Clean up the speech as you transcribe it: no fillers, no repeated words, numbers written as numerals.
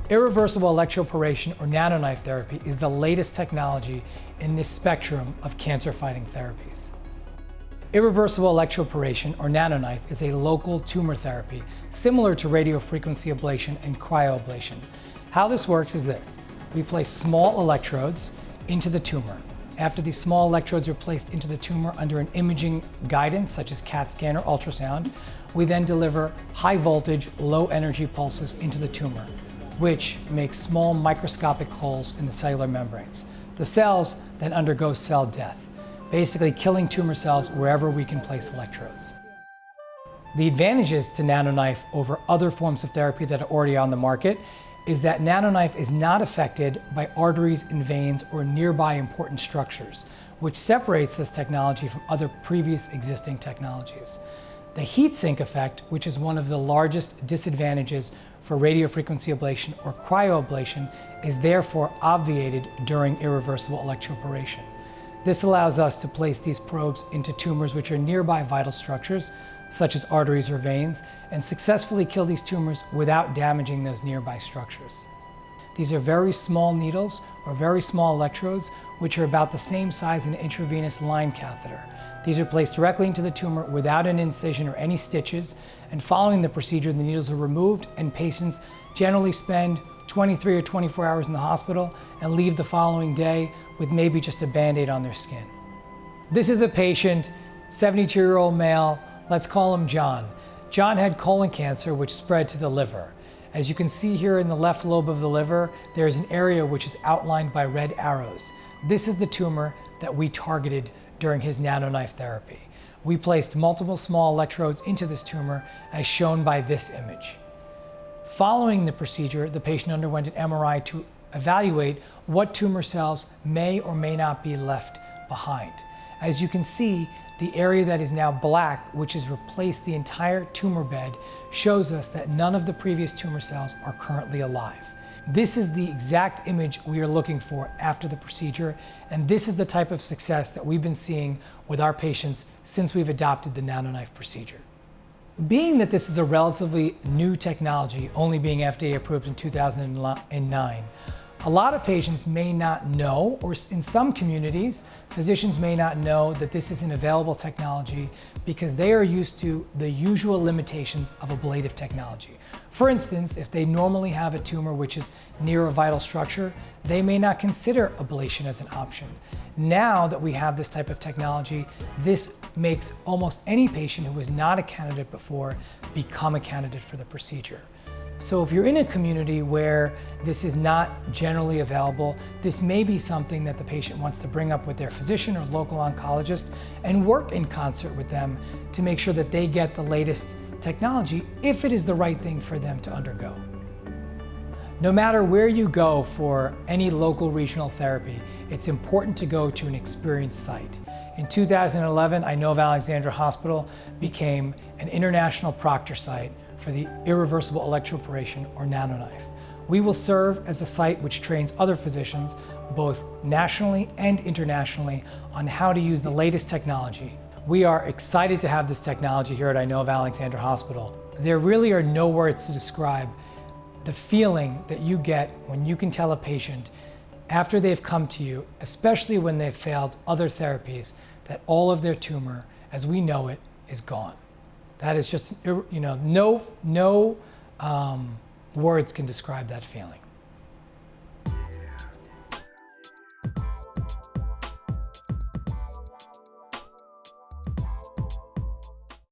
Irreversible electroporation or nanoknife therapy is the latest technology in this spectrum of cancer-fighting therapies. Irreversible electroporation or nanoknife is a local tumor therapy similar to radiofrequency ablation and cryoablation. How this works is this. We place small electrodes into the tumor. After these small electrodes are placed into the tumor under an imaging guidance such as CAT scan or ultrasound, we then deliver high voltage, low energy pulses into the tumor, which makes small microscopic holes in the cellular membranes. The cells then undergo cell death, basically killing tumor cells wherever we can place electrodes. The advantages to nanoknife over other forms of therapy that are already on the market is that nanoknife is not affected by arteries and veins or nearby important structures, which separates this technology from other previous existing technologies. The heat sink effect, which is one of the largest disadvantages for radiofrequency ablation or cryoablation, is therefore obviated during irreversible electroporation. This allows us to place these probes into tumors which are nearby vital structures, such as arteries or veins, and successfully kill these tumors without damaging those nearby structures. These are very small needles or very small electrodes, which are about the same size as an intravenous line catheter. These are placed directly into the tumor without an incision or any stitches, and following the procedure, the needles are removed and patients generally spend 23 or 24 hours in the hospital and leave the following day with maybe just a Band-Aid on their skin. This is a patient, 72-year-old male, let's call him John. John had colon cancer which spread to the liver. As you can see here in the left lobe of the liver, there is an area which is outlined by red arrows. This is the tumor that we targeted during his nanoknife therapy. We placed multiple small electrodes into this tumor as shown by this image. Following the procedure, the patient underwent an MRI to evaluate what tumor cells may or may not be left behind. As you can see, the area that is now black, which has replaced the entire tumor bed, shows us that none of the previous tumor cells are currently alive. This is the exact image we are looking for after the procedure, and this is the type of success that we've been seeing with our patients since we've adopted the nanoknife procedure. Being that this is a relatively new technology, only being FDA approved in 2009, a lot of patients may not know, or in some communities, physicians may not know that this is an available technology because they are used to the usual limitations of ablative technology. For instance, if they normally have a tumor which is near a vital structure, they may not consider ablation as an option. Now that we have this type of technology, this makes almost any patient who was not a candidate before become a candidate for the procedure. So if you're in a community where this is not generally available, this may be something that the patient wants to bring up with their physician or local oncologist and work in concert with them to make sure that they get the latest technology if it is the right thing for them to undergo. No matter where you go for any local regional therapy, it's important to go to an experienced site. In 2011, Inova Alexandra Hospital became an international proctor site for the irreversible electroporation or nanoknife. We will serve as a site which trains other physicians, both nationally and internationally, on how to use the latest technology. We are excited to have this technology here at Inova Alexandra Hospital. There really are no words to describe the feeling that you get when you can tell a patient after they've come to you, especially when they've failed other therapies, that all of their tumor, as we know it, is gone. That is just, no words can describe that feeling.